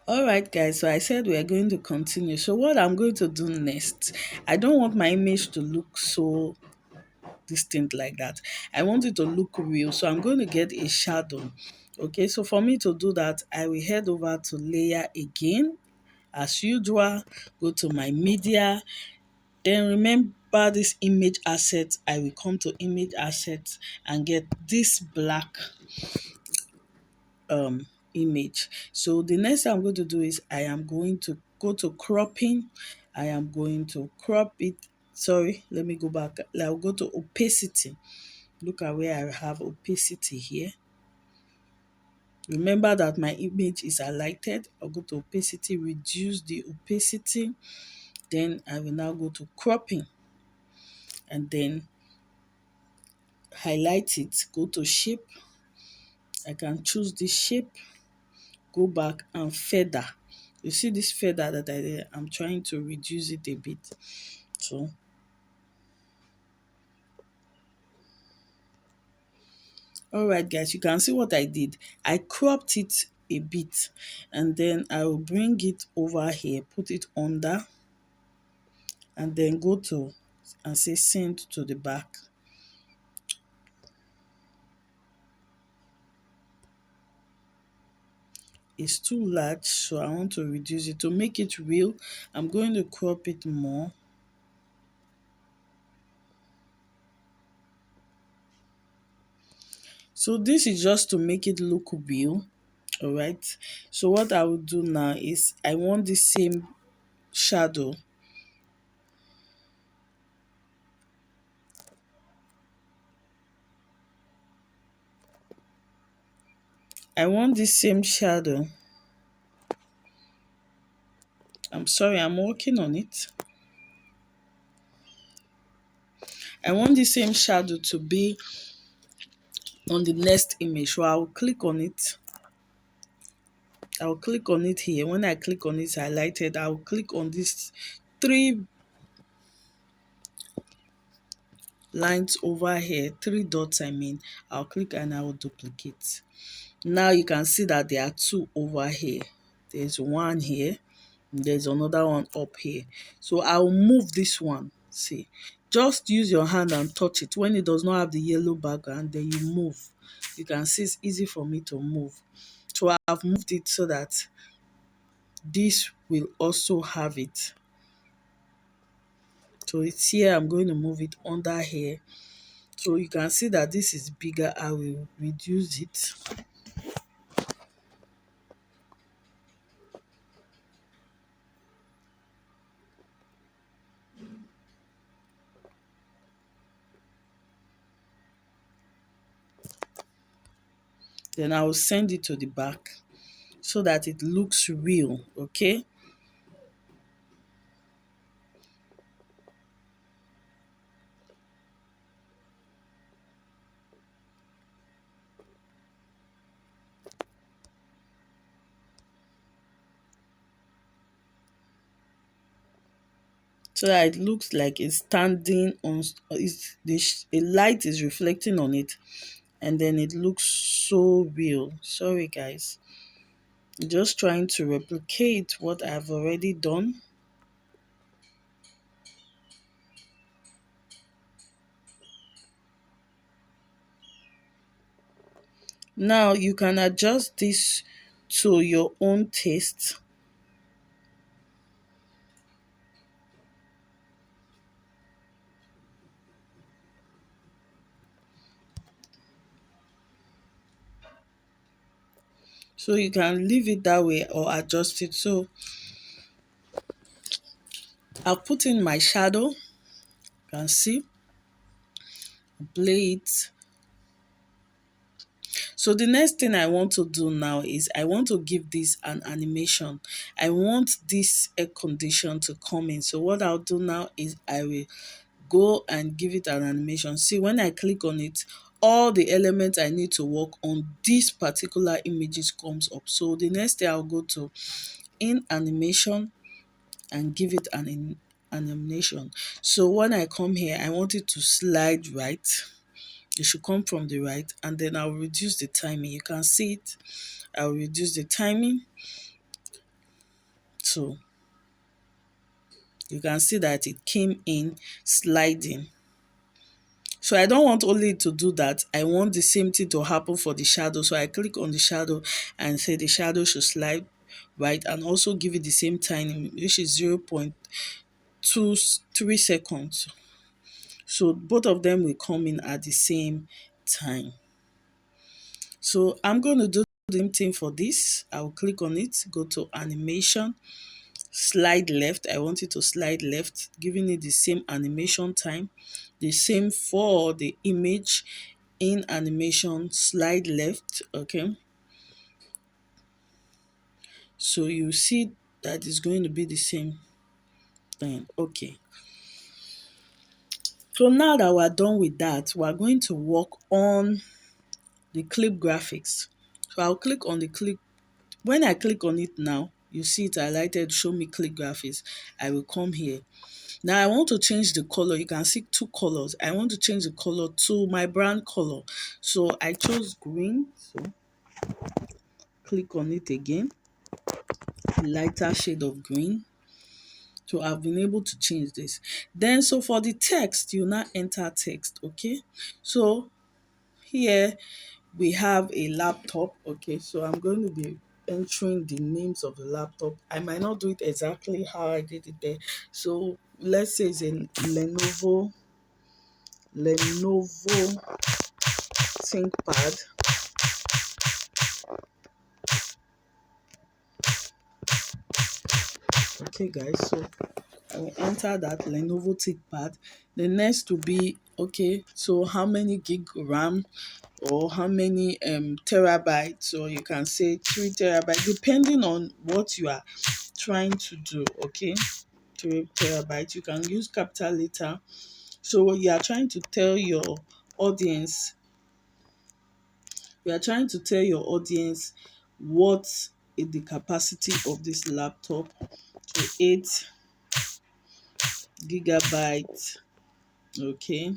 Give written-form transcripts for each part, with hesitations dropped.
All right, guys, so I said we are going to continue. So what I'm going to do next, I don't want my image to look so distinct like that. I want it to look real, so I'm going to get a shadow. Okay, so for me to do that, I will head over to layer again as usual, go to my media, then remember this image asset. I will come to image assets and get this black image. So the next thing I'm going to do is I am going to go to cropping. I am going to crop it. Sorry, let me go back. I'll go to opacity. Look at where I have opacity here. Remember that my image is highlighted. I'll go to opacity, reduce the opacity. Then I will now go to cropping and then highlight it. Go to shape. I can choose this shape, go back and feather. You see this feather that I did? I'm trying to reduce it a bit. So all right, guys, you can see what I did. I cropped it a bit and then I will bring it over here, put it under, and then go to and say send to the back. It's too large, so I want to reduce it. To make it real, I'm going to crop it more. So this is just to make it look real. All right, so what I will do now is I want the same shadow. I want the same shadow. I'm sorry, I'm working on it. I want the same shadow to be on the next image. So I'll click on it. I'll click on it here. When I click on it highlighted, I'll click on these three lines over here, three dots I mean. I'll click and I will duplicate. Now you can see that there are two over here. There's one here, and there's another one up here. So I'll move this one. See, just use your hand and touch it. When it does not have the yellow background, then you move. You can see it's easy for me to move. So I've moved it so that this will also have it. So it's here. I'm going to move it under here. So you can see that this is bigger. I will reduce it. Then I will send it to the back so that it looks real, okay? So that it looks like it's standing on, a light is reflecting on it, and then it looks so real. Sorry, guys. I'm just trying to replicate what I've already done. Now you can adjust this to your own taste. So you can leave it that way or adjust it. So I'll put in my shadow. You can see, play it. So the next thing I want to do now is I want to give this an animation. I want this air condition to come in. So what I'll do now is I will go and give it an animation. See, when I click on it, all the elements I need to work on this particular images comes up. So the next thing I'll go to in animation and give it an animation. So when I come here, I want it to slide right. It should come from the right, and then I'll reduce the timing. You can see it. I'll reduce the timing. So you can see that it came in sliding. So I don't want only to do that, I want the same thing to happen for the shadow. So I click on the shadow and say the shadow should slide right, and also give it the same time, which is 0.23 seconds. So both of them will come in at the same time. So I'm going to do the same thing for this. I will click on it, go to animation, slide left. I want it to slide left, giving it the same animation time. The same for the image in animation, slide left. Okay. So you see that it's going to be the same thing. Okay. So now that we're done with that, we're going to work on the clip graphics. So I'll click on the clip. When I click on it now, you see it highlighted, show me clip graphics. I will come here. Now I want to change the color. You can see two colors. I want to change the color to my brand color. So I chose green. So click on it again. Lighter shade of green. So I've been able to change this. Then so for the text, you now enter text. Okay. So here we have a laptop. Okay, so I'm going to be entering the names of the laptop. I might not do it exactly how I did it there. So let's say it's a Lenovo ThinkPad. Okay guys, so I will enter that Lenovo ThinkPad. The next will be, okay, so how many gig RAM or how many terabytes, or you can say 3 terabytes, depending on what you are trying to do. Okay, 3 terabytes, you can use capital letter. So you are trying to tell your audience, what is the capacity of this laptop. So 8 gigabytes. Okay,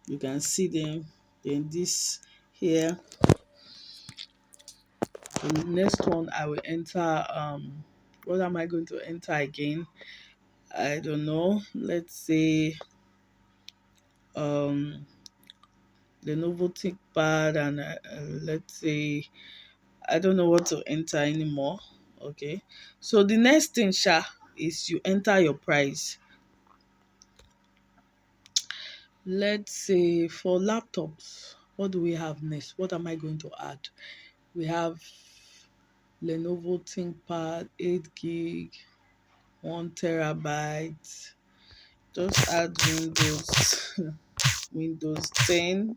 you can see them. Then this here, the next one I will enter, what am I going to enter again? I don't know. Let's say Lenovo ThinkPad, and let's say I don't know what to enter anymore. Okay, so the next thing is you enter your price. Let's say for laptops, what do we have next? What am I going to add? We have Lenovo ThinkPad 8 gig, 1 terabyte. Just add Windows Windows 10.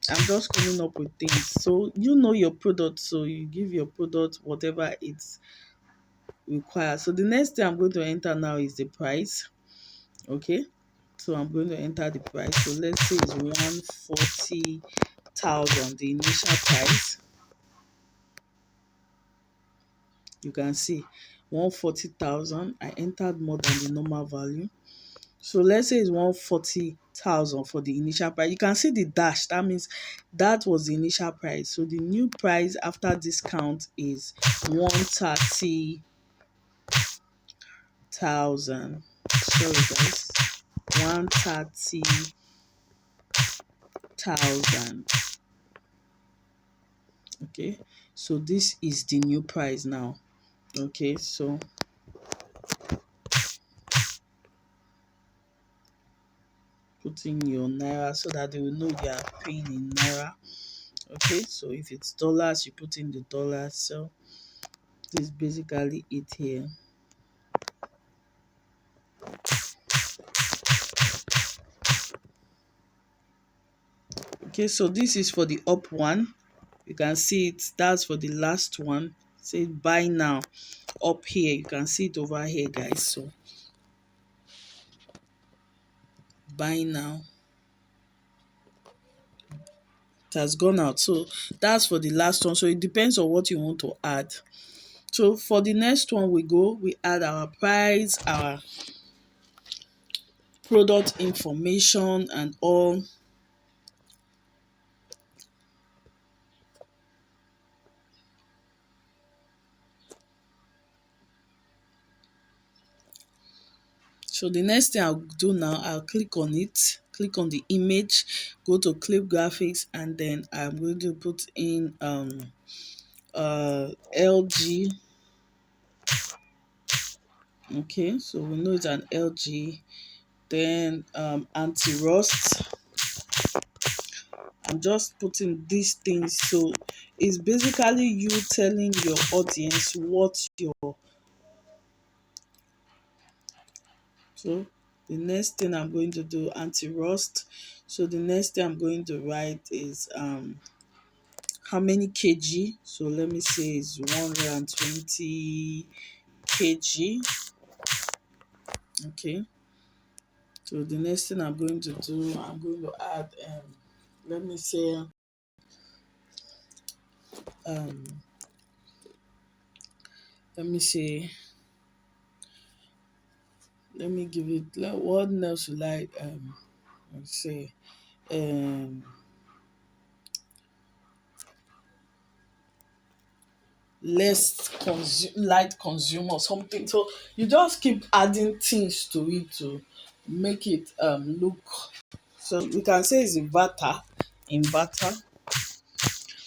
I'm just coming up with things. So you know your product, so you give your product whatever it's required. So the next thing I'm going to enter now is the price. Okay. So I'm going to enter the price. So let's say it's 140,000, the initial price. You can see 140,000. I entered more than the normal value. So let's say it's 140,000 for the initial price. You can see the dash. That means that was the initial price. So the new price after discount is 130,000. Sorry guys, 130,000. Okay, so this is the new price now. Okay, so put in your naira so that they will know you are paying in naira. Okay, so if it's dollars, you put in the dollars. So this is basically it here. Okay, so this is for the up one. You can see it. That's for the last one. Say buy now. Up here, you can see it over here, guys. So buy now. It has gone out. So that's for the last one. So it depends on what you want to add. So for the next one, we add our price, our product information, and all. So the next thing I'll do now, I'll click on it, click on the image, go to clip graphics, and then I'm going to put in LG. Okay, so we know it's an LG. Then anti-rust. I'm just putting these things, so it's basically you telling your audience what your. So the next thing I'm going to do, anti-rust. So the next thing I'm going to write is how many kg. So let me say it's 120 kg. Okay, so the next thing I'm going to do, I'm going to add let me say um let me say let me give it what else will I let's say um less light consume or something. So you just keep adding things to it to make it look. So we can say it's inverter.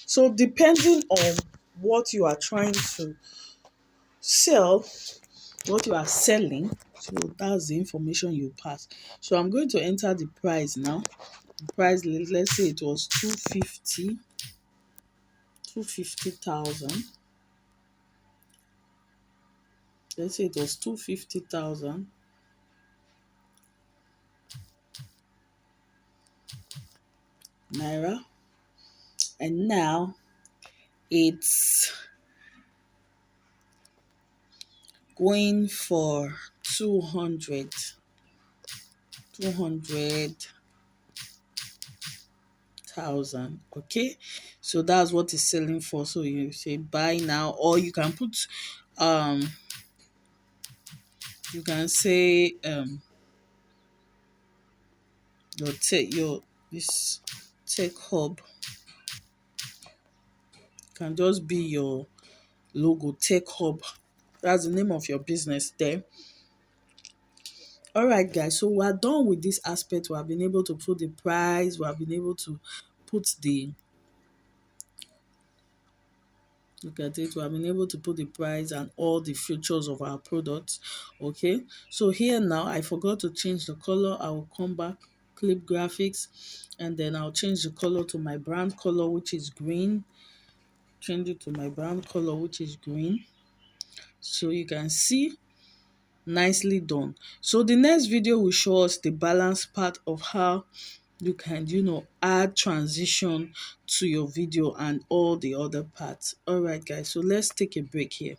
So depending on what you are trying to sell, what you are selling, so that's the information you pass. So I'm going to enter the price now. The price, let's say it was 250,000. Let's say it was 250,000 naira, and now it's going for 200,000. Okay, so that's what it's selling for. So you say buy now, or you can put you can say your this tech hub can just be your logo, tech hub. That's the name of your business there. All right, guys, so we're done with this aspect. We have been able to put the price, we have been able to put the look at it, we have been able to put the price and all the features of our products. Okay, so here now I forgot to change the color. I will come back, clip graphics, and then I'll change the color to my brand color, which is green. Change it to my brand color, which is green, so you can see. Nicely done. So the next video will show us the balance part of how you can add transition to your video and all the other parts. All right, guys, so let's take a break here.